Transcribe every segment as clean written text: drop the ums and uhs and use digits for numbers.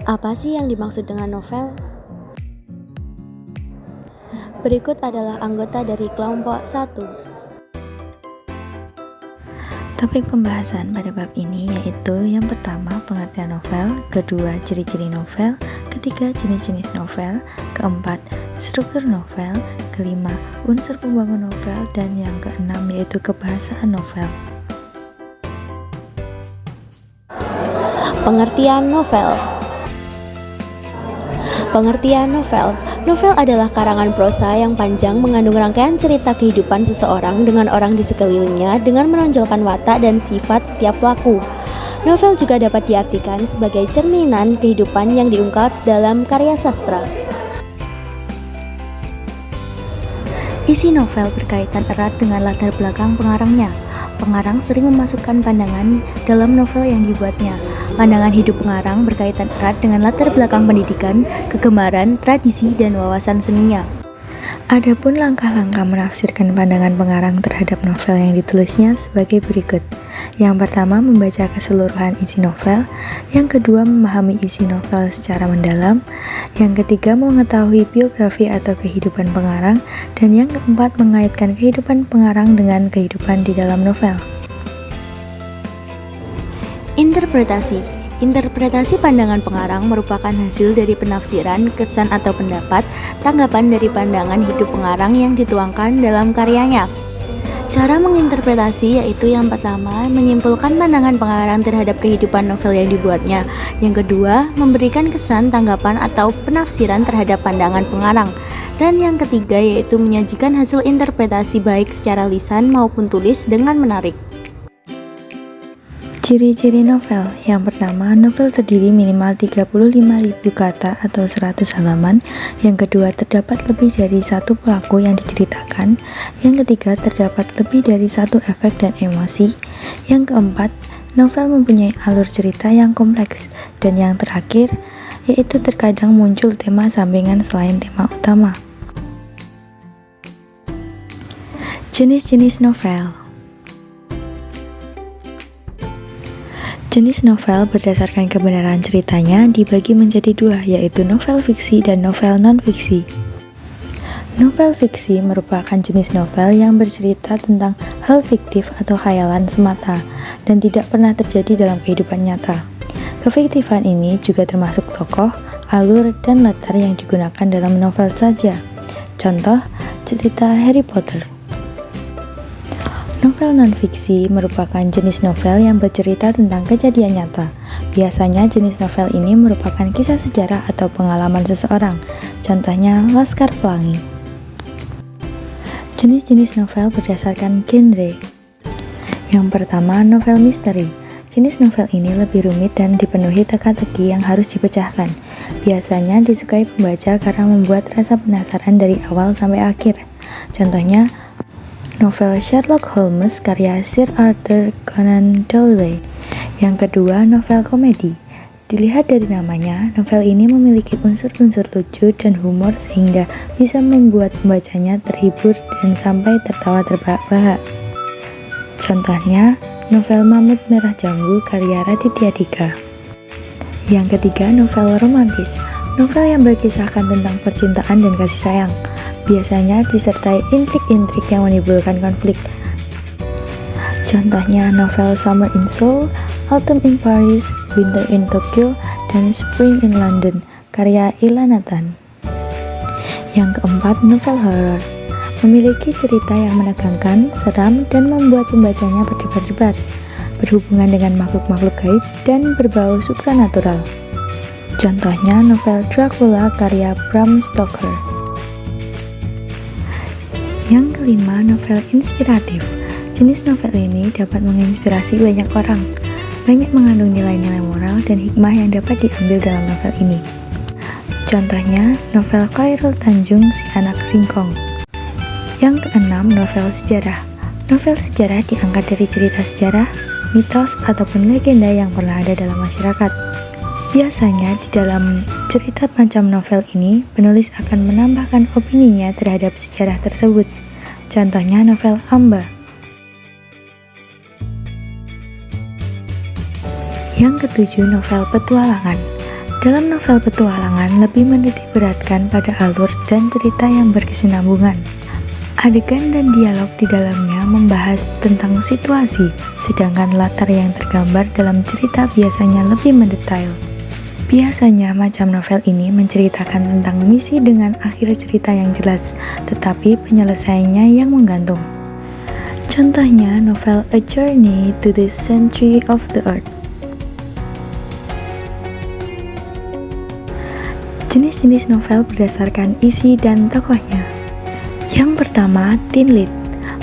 Apa sih yang dimaksud dengan novel? Berikut adalah anggota dari kelompok 1. Topik pembahasan pada bab ini yaitu yang pertama pengertian novel, kedua ciri-ciri novel, ketiga jenis-jenis novel, keempat struktur novel, kelima unsur pembangun novel, dan yang keenam yaitu kebahasaan novel. Pengertian novel. Pengertian novel. Novel adalah karangan prosa yang panjang mengandung rangkaian cerita kehidupan seseorang dengan orang di sekelilingnya dengan menonjolkan watak dan sifat setiap pelaku. Novel juga dapat diartikan sebagai cerminan kehidupan yang diungkap dalam karya sastra. Isi novel berkaitan erat dengan latar belakang pengarangnya. Pengarang sering memasukkan pandangan dalam novel yang dibuatnya. Pandangan hidup pengarang berkaitan erat dengan latar belakang pendidikan, kegemaran, tradisi, dan wawasan seninya. Adapun langkah-langkah menafsirkan pandangan pengarang terhadap novel yang ditulisnya sebagai berikut. Yang pertama, membaca keseluruhan isi novel. Yang kedua, memahami isi novel secara mendalam. Yang ketiga, mengetahui biografi atau kehidupan pengarang. Dan yang keempat, mengaitkan kehidupan pengarang dengan kehidupan di dalam novel. Interpretasi pandangan pengarang merupakan hasil dari penafsiran, kesan atau pendapat, tanggapan dari pandangan hidup pengarang yang dituangkan dalam karyanya. Cara menginterpretasi yaitu yang pertama, menyimpulkan pandangan pengarang terhadap kehidupan novel yang dibuatnya. Yang kedua, memberikan kesan, tanggapan, atau penafsiran terhadap pandangan pengarang. Dan yang ketiga yaitu menyajikan hasil interpretasi baik secara lisan maupun tulis dengan menarik. Ciri-ciri novel. Yang pertama, novel terdiri minimal 35.000 kata atau 100 halaman. Yang kedua, terdapat lebih dari satu pelaku yang diceritakan. Yang ketiga, terdapat lebih dari satu efek dan emosi. Yang keempat, novel mempunyai alur cerita yang kompleks. Dan yang terakhir, yaitu terkadang muncul tema sampingan selain tema utama. Jenis-jenis novel. Jenis novel berdasarkan kebenaran ceritanya dibagi menjadi dua, yaitu novel fiksi dan novel non-fiksi. Novel fiksi merupakan jenis novel yang bercerita tentang hal fiktif atau khayalan semata dan tidak pernah terjadi dalam kehidupan nyata. Kefiktifan ini juga termasuk tokoh, alur, dan latar yang digunakan dalam novel saja. Contoh, cerita Harry Potter. Novel non-fiksi merupakan jenis novel yang bercerita tentang kejadian nyata. Biasanya jenis novel ini merupakan kisah sejarah atau pengalaman seseorang. Contohnya Laskar Pelangi. Jenis-jenis novel berdasarkan genre. Yang pertama, novel misteri. Jenis novel ini lebih rumit dan dipenuhi teka-teki yang harus dipecahkan. Biasanya disukai pembaca karena membuat rasa penasaran dari awal sampai akhir. Contohnya novel Sherlock Holmes karya Sir Arthur Conan Doyle. Yang kedua, novel komedi. Dilihat dari namanya, novel ini memiliki unsur-unsur lucu dan humor sehingga bisa membuat pembacanya terhibur dan sampai tertawa terbahak-bahak. Contohnya, novel Mamut Merah Jambu karya Raditya Dika. Yang ketiga, novel romantis. Novel yang berkisahkan tentang percintaan dan kasih sayang. Biasanya disertai intrik-intrik yang menimbulkan konflik. Contohnya novel Summer in Seoul, Autumn in Paris, Winter in Tokyo, dan Spring in London karya Ila Nathan. Yang keempat, novel horor. Memiliki cerita yang menegangkan, seram, dan membuat pembacanya berdebar-debar, berhubungan dengan makhluk-makhluk gaib dan berbau supranatural. Contohnya novel Dracula karya Bram Stoker. Yang kelima, novel inspiratif. Jenis novel ini dapat menginspirasi banyak orang. Banyak mengandung nilai-nilai moral dan hikmah yang dapat diambil dalam novel ini. Contohnya, novel Khairul Tanjung Si Anak Singkong. Yang keenam, novel sejarah. Novel sejarah diangkat dari cerita sejarah, mitos, ataupun legenda yang pernah ada dalam masyarakat. Biasanya di dalam cerita macam novel ini, penulis akan menambahkan opininya terhadap sejarah tersebut. Contohnya novel Amba. Yang ketujuh, novel petualangan. Dalam novel petualangan lebih menitik beratkan pada alur dan cerita yang berkesinambungan. Adegan dan dialog di dalamnya membahas tentang situasi, sedangkan latar yang tergambar dalam cerita biasanya lebih mendetail. Biasanya macam novel ini menceritakan tentang misi dengan akhir cerita yang jelas, tetapi penyelesaiannya yang menggantung. Contohnya novel A Journey to the Center of the Earth. Jenis-jenis novel berdasarkan isi dan tokohnya. Yang pertama, teen lead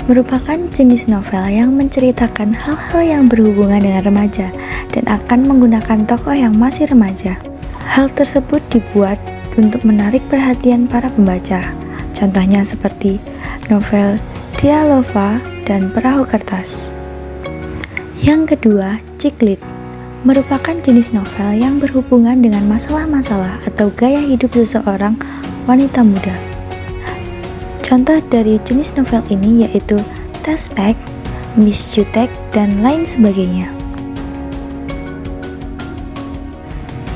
merupakan jenis novel yang menceritakan hal-hal yang berhubungan dengan remaja dan akan menggunakan tokoh yang masih remaja. Hal tersebut dibuat untuk menarik perhatian para pembaca. Contohnya seperti novel Dialova dan Perahu Kertas. Yang kedua, chick lit merupakan jenis novel yang berhubungan dengan masalah-masalah atau gaya hidup seseorang wanita muda. Contoh dari jenis novel ini yaitu Testback, Miss Jutek, dan lain sebagainya.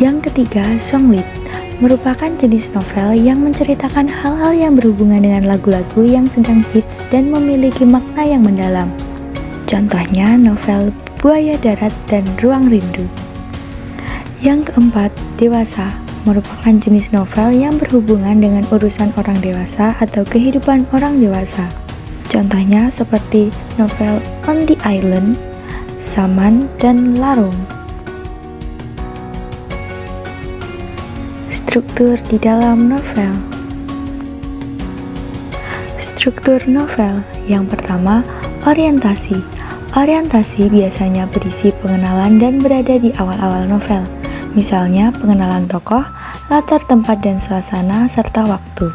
Yang ketiga, songlit merupakan jenis novel yang menceritakan hal-hal yang berhubungan dengan lagu-lagu yang sedang hits dan memiliki makna yang mendalam. Contohnya novel Buaya Darat dan Ruang Rindu. Yang keempat, dewasa merupakan jenis novel yang berhubungan dengan urusan orang dewasa atau kehidupan orang dewasa. Contohnya seperti novel On the Island, Saman, dan Larung. Struktur di dalam novel. Struktur novel yang pertama, orientasi. Orientasi biasanya berisi pengenalan dan berada di awal-awal novel. Misalnya pengenalan tokoh, latar tempat dan suasana, serta waktu.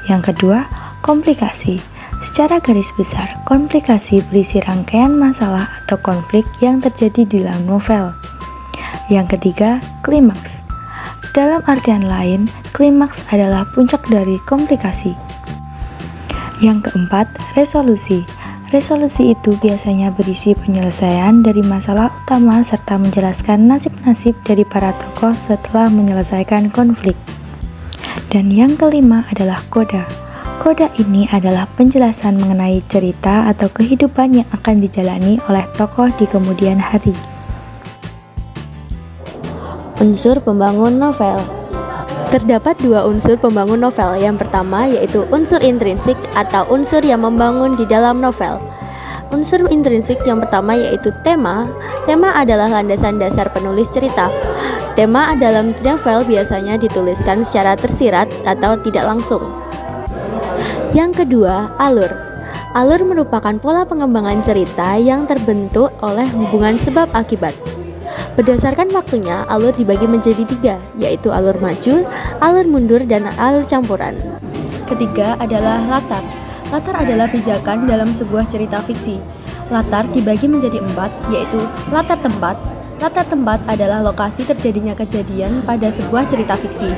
Yang kedua, komplikasi. Secara garis besar, komplikasi berisi rangkaian masalah atau konflik yang terjadi di dalam novel. Yang ketiga, klimaks. Dalam artian lain, klimaks adalah puncak dari komplikasi. Yang keempat, resolusi. Resolusi itu biasanya berisi penyelesaian dari masalah utama serta menjelaskan nasib-nasib dari para tokoh setelah menyelesaikan konflik. Dan yang kelima adalah koda. Koda ini adalah penjelasan mengenai cerita atau kehidupan yang akan dijalani oleh tokoh di kemudian hari. Unsur pembangun novel. Terdapat dua unsur pembangun novel. Yang pertama yaitu unsur intrinsik atau unsur yang membangun di dalam novel. Unsur intrinsik yang pertama yaitu tema. Tema adalah landasan dasar penulis cerita. Tema dalam novel biasanya dituliskan secara tersirat atau tidak langsung. Yang kedua, alur. Alur merupakan pola pengembangan cerita yang terbentuk oleh hubungan sebab akibat. Berdasarkan waktunya, alur dibagi menjadi 3, yaitu alur maju, alur mundur, dan alur campuran. Ketiga adalah latar. Latar adalah pijakan dalam sebuah cerita fiksi. Latar dibagi menjadi 4, yaitu latar tempat. Latar tempat adalah lokasi terjadinya kejadian pada sebuah cerita fiksi.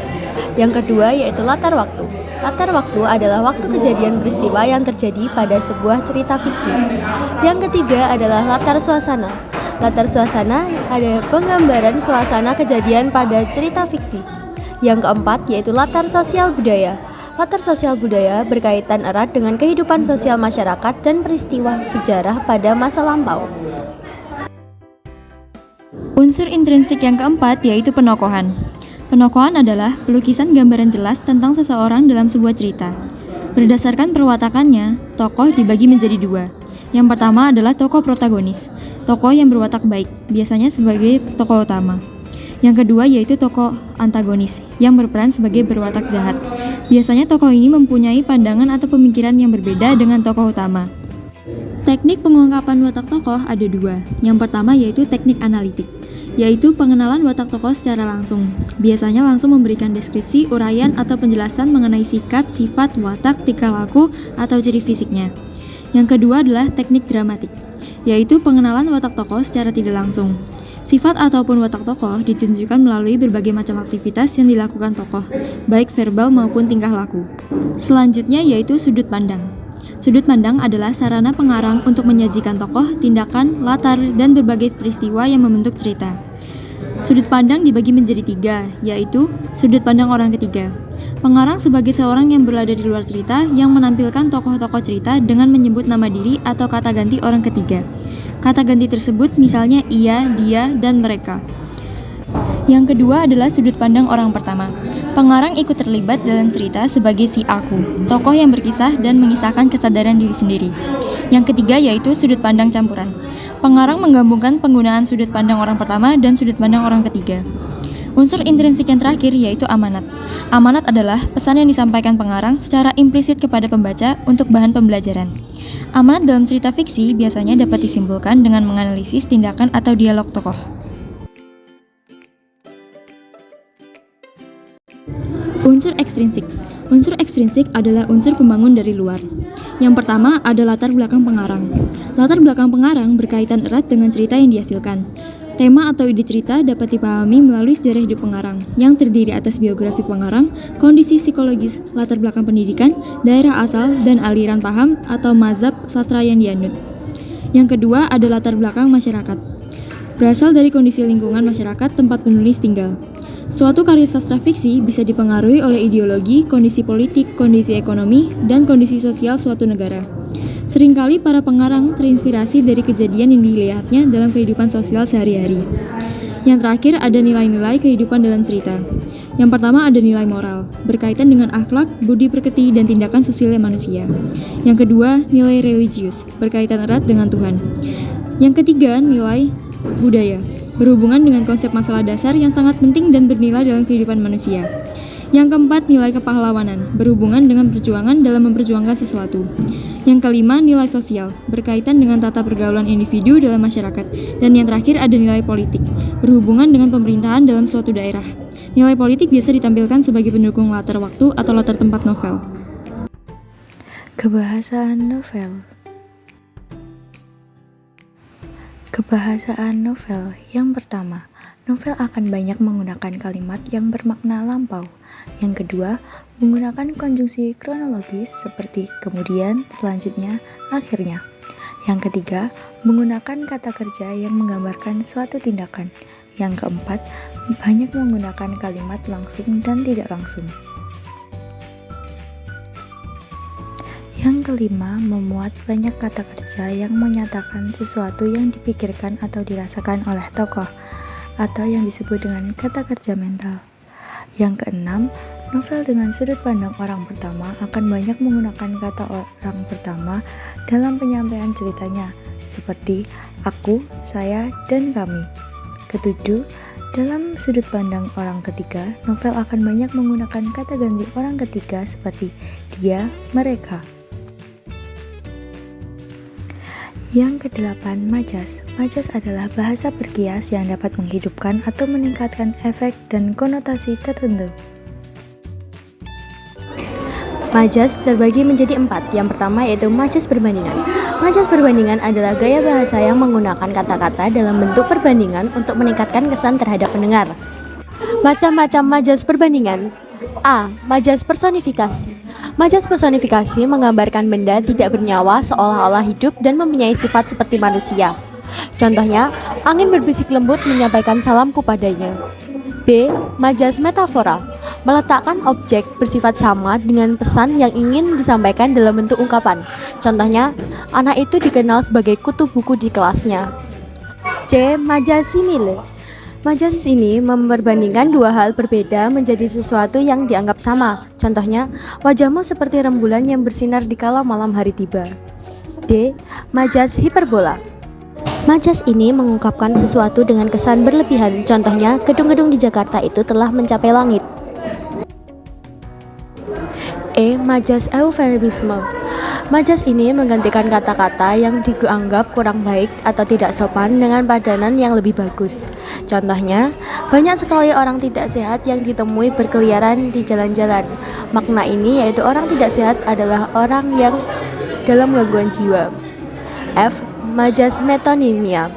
Yang kedua yaitu latar waktu. Latar waktu adalah waktu kejadian peristiwa yang terjadi pada sebuah cerita fiksi. Yang ketiga adalah latar suasana. Latar suasana ada penggambaran suasana kejadian pada cerita fiksi. Yang keempat yaitu latar sosial budaya. Latar sosial budaya berkaitan erat dengan kehidupan sosial masyarakat dan peristiwa sejarah pada masa lampau. Unsur intrinsik yang keempat yaitu penokohan. Penokohan adalah pelukisan gambaran jelas tentang seseorang dalam sebuah cerita. Berdasarkan perwatakannya, tokoh dibagi menjadi 2. Yang pertama adalah tokoh protagonis, tokoh yang berwatak baik, biasanya sebagai tokoh utama. Yang kedua yaitu tokoh antagonis, yang berperan sebagai berwatak jahat. Biasanya tokoh ini mempunyai pandangan atau pemikiran yang berbeda dengan tokoh utama. Teknik pengungkapan watak tokoh ada 2. Yang pertama yaitu teknik analitik, yaitu pengenalan watak tokoh secara langsung. Biasanya langsung memberikan deskripsi, uraian, atau penjelasan mengenai sikap, sifat, watak, tingkah laku, atau ciri fisiknya. Yang kedua adalah teknik dramatik, yaitu pengenalan watak tokoh secara tidak langsung. Sifat ataupun watak tokoh ditunjukkan melalui berbagai macam aktivitas yang dilakukan tokoh, baik verbal maupun tingkah laku. Selanjutnya yaitu sudut pandang. Sudut pandang adalah sarana pengarang untuk menyajikan tokoh, tindakan, latar, dan berbagai peristiwa yang membentuk cerita. Sudut pandang dibagi menjadi 3, yaitu sudut pandang orang ketiga. Pengarang sebagai seorang yang berada di luar cerita yang menampilkan tokoh-tokoh cerita dengan menyebut nama diri atau kata ganti orang ketiga. Kata ganti tersebut misalnya ia, dia, dan mereka. Yang kedua adalah sudut pandang orang pertama. Pengarang ikut terlibat dalam cerita sebagai si aku, tokoh yang berkisah dan mengisahkan kesadaran diri sendiri. Yang ketiga yaitu sudut pandang campuran. Pengarang menggabungkan penggunaan sudut pandang orang pertama dan sudut pandang orang ketiga. Unsur intrinsik yang terakhir yaitu amanat. Amanat adalah pesan yang disampaikan pengarang secara implisit kepada pembaca untuk bahan pembelajaran. Amanat dalam cerita fiksi biasanya dapat disimpulkan dengan menganalisis tindakan atau dialog tokoh. Unsur ekstrinsik. Unsur ekstrinsik adalah unsur pembangun dari luar. Yang pertama ada latar belakang pengarang. Latar belakang pengarang berkaitan erat dengan cerita yang dihasilkan. Tema atau ide cerita dapat dipahami melalui sejarah hidup pengarang, yang terdiri atas biografi pengarang, kondisi psikologis, latar belakang pendidikan, daerah asal, dan aliran paham atau mazhab sastra yang dianut. Yang kedua ada latar belakang masyarakat. Berasal dari kondisi lingkungan masyarakat tempat penulis tinggal. Suatu karya sastra fiksi bisa dipengaruhi oleh ideologi, kondisi politik, kondisi ekonomi, dan kondisi sosial suatu negara. Seringkali para pengarang terinspirasi dari kejadian yang dilihatnya dalam kehidupan sosial sehari-hari. Yang terakhir ada nilai-nilai kehidupan dalam cerita. Yang pertama ada nilai moral, berkaitan dengan akhlak, budi pekerti, dan tindakan sosial manusia. Yang kedua, nilai religius, berkaitan erat dengan Tuhan. Yang ketiga, nilai budaya, berhubungan dengan konsep masalah dasar yang sangat penting dan bernilai dalam kehidupan manusia. Yang keempat, nilai kepahlawanan, berhubungan dengan perjuangan dalam memperjuangkan sesuatu. Yang kelima, nilai sosial, berkaitan dengan tata pergaulan individu dalam masyarakat. Dan yang terakhir ada nilai politik, berhubungan dengan pemerintahan dalam suatu daerah. Nilai politik biasa ditampilkan sebagai pendukung latar waktu atau latar tempat novel. Kebahasaan novel. Kebahasaan novel. Yang pertama, novel akan banyak menggunakan kalimat yang bermakna lampau. Yang kedua, menggunakan konjungsi kronologis seperti kemudian, selanjutnya, akhirnya. Yang ketiga, menggunakan kata kerja yang menggambarkan suatu tindakan. Yang keempat, banyak menggunakan kalimat langsung dan tidak langsung. Yang kelima, memuat banyak kata kerja yang menyatakan sesuatu yang dipikirkan atau dirasakan oleh tokoh, atau yang disebut dengan kata kerja mental. Yang keenam, novel dengan sudut pandang orang pertama akan banyak menggunakan kata orang pertama dalam penyampaian ceritanya, seperti aku, saya, dan kami. Ketujuh, dalam sudut pandang orang ketiga, novel akan banyak menggunakan kata ganti orang ketiga seperti dia, mereka. Yang kedelapan, majas. Majas adalah bahasa berkias yang dapat menghidupkan atau meningkatkan efek dan konotasi tertentu. Majas terbagi menjadi 4. Yang pertama yaitu majas perbandingan. Majas perbandingan adalah gaya bahasa yang menggunakan kata-kata dalam bentuk perbandingan untuk meningkatkan kesan terhadap pendengar. Macam-macam majas perbandingan. A. Majas personifikasi. Majas personifikasi menggambarkan benda tidak bernyawa seolah-olah hidup dan mempunyai sifat seperti manusia. Contohnya, angin berbisik lembut menyampaikan salamku padanya. B. Majas metafora, meletakkan objek bersifat sama dengan pesan yang ingin disampaikan dalam bentuk ungkapan. Contohnya, anak itu dikenal sebagai kutu buku di kelasnya. C. Majas simile. Majas ini memperbandingkan dua hal berbeda menjadi sesuatu yang dianggap sama. Contohnya, wajahmu seperti rembulan yang bersinar dikala malam hari tiba. D. Majas hiperbola. Majas ini mengungkapkan sesuatu dengan kesan berlebihan. Contohnya, gedung-gedung di Jakarta itu telah mencapai langit. E. Majas eufemisme. Majas ini menggantikan kata-kata yang dianggap kurang baik atau tidak sopan dengan padanan yang lebih bagus. Contohnya, banyak sekali orang tidak sehat yang ditemui berkeliaran di jalan-jalan. Makna ini yaitu orang tidak sehat adalah orang yang dalam gangguan jiwa. F. Majas metonimia.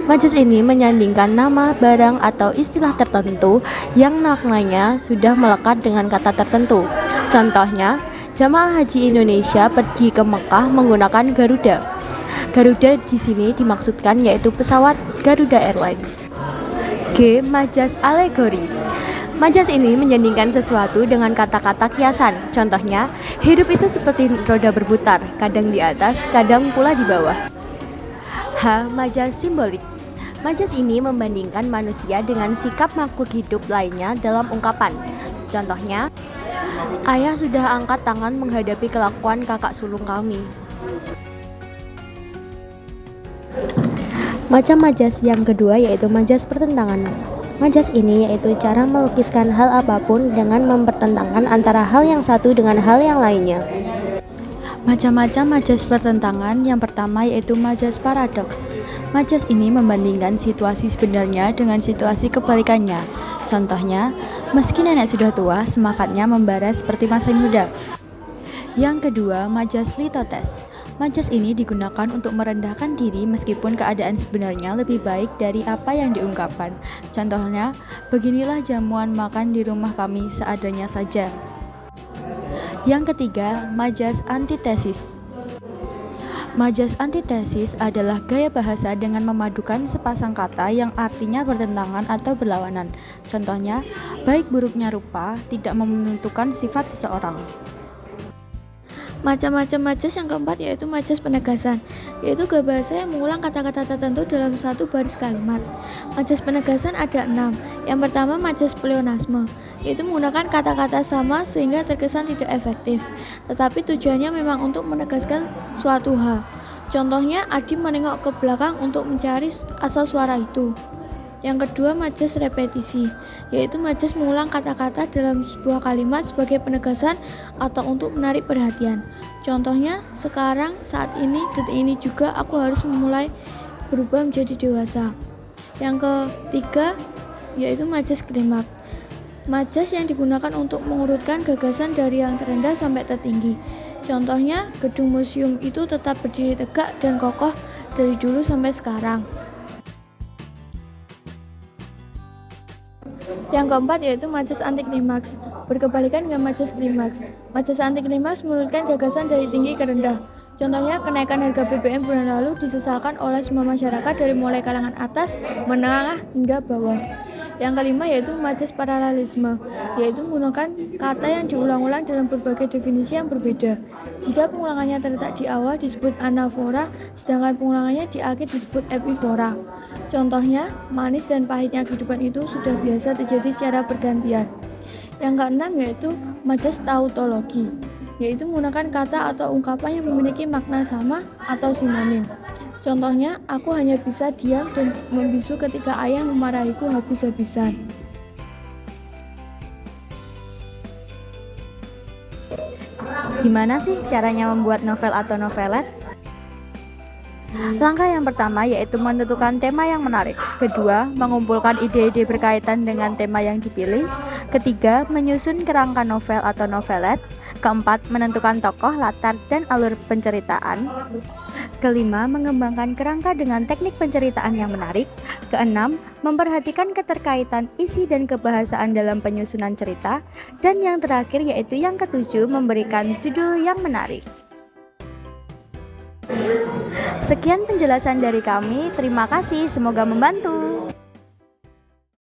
Majas ini menyandingkan nama, barang, atau istilah tertentu yang maknanya sudah melekat dengan kata tertentu. Contohnya, jamaah haji Indonesia pergi ke Mekah menggunakan Garuda. Garuda di sini dimaksudkan yaitu pesawat Garuda Airlines. G. G. Majas alegori. Majas ini menjadikan sesuatu dengan kata-kata kiasan. Contohnya, hidup itu seperti roda berputar, kadang di atas, kadang pula di bawah. H. Majas simbolik. Majas ini membandingkan manusia dengan sikap makhluk hidup lainnya dalam ungkapan. Contohnya, ayah sudah angkat tangan menghadapi kelakuan kakak sulung kami. Macam majas yang kedua yaitu majas pertentangan. Majas ini yaitu cara melukiskan hal apapun dengan mempertentangkan antara hal yang satu dengan hal yang lainnya. Macam-macam majas pertentangan yang pertama yaitu majas paradoks. Majas ini membandingkan situasi sebenarnya dengan situasi kebalikannya. Contohnya, meski nenek sudah tua, semangatnya membara seperti masih muda. Yang kedua, majas litotes. Majas ini digunakan untuk merendahkan diri meskipun keadaan sebenarnya lebih baik dari apa yang diungkapkan. Contohnya, beginilah jamuan makan di rumah kami seadanya saja. Yang ketiga, majas antitesis. Majas antitesis adalah gaya bahasa dengan memadukan sepasang kata yang artinya bertentangan atau berlawanan. Contohnya, baik buruknya rupa tidak menentukan sifat seseorang. Macam-macam majas yang keempat yaitu majas penegasan, yaitu gaya bahasa yang mengulang kata-kata tertentu dalam satu baris kalimat. Majas penegasan ada 6. Yang pertama majas pleonasme, yaitu menggunakan kata-kata sama sehingga terkesan tidak efektif, tetapi tujuannya memang untuk menegaskan suatu hal. Contohnya, Adi menengok ke belakang untuk mencari asal suara itu. Yang kedua, majas repetisi, yaitu majas mengulang kata-kata dalam sebuah kalimat sebagai penegasan atau untuk menarik perhatian. Contohnya, sekarang, saat ini, detik ini juga aku harus memulai berubah menjadi dewasa. Yang ketiga, yaitu majas klimaks. Majas yang digunakan untuk mengurutkan gagasan dari yang terendah sampai tertinggi. Contohnya, gedung museum itu tetap berdiri tegak dan kokoh dari dulu sampai sekarang. Yang keempat yaitu majas antiklimaks, berkebalikan dengan majas klimaks. Majas antiklimaks menurunkan gagasan dari tinggi ke rendah. Contohnya, kenaikan harga BBM bulan lalu disesalkan oleh semua masyarakat dari mulai kalangan atas, menengah hingga bawah. Yang kelima yaitu majas paralelisme, yaitu menggunakan kata yang diulang-ulang dalam berbagai definisi yang berbeda. Jika pengulangannya terletak di awal disebut anafora, sedangkan pengulangannya di akhir disebut epifora. Contohnya, manis dan pahitnya kehidupan itu sudah biasa terjadi secara bergantian. Yang keenam yaitu majas tautologi, yaitu menggunakan kata atau ungkapan yang memiliki makna sama atau sinonim. Contohnya, aku hanya bisa diam dan membisu ketika ayah memarahiku habis-habisan. Gimana sih caranya membuat novel atau novelet? Langkah yang pertama yaitu menentukan tema yang menarik. Kedua, mengumpulkan ide-ide berkaitan dengan tema yang dipilih. Ketiga, menyusun kerangka novel atau novelet. Keempat, menentukan tokoh, latar, dan alur penceritaan. Kelima, mengembangkan kerangka dengan teknik penceritaan yang menarik. Keenam, memperhatikan keterkaitan isi dan kebahasaan dalam penyusunan cerita. Dan yang terakhir yaitu yang ketujuh, memberikan judul yang menarik. Sekian penjelasan dari kami, terima kasih, semoga membantu.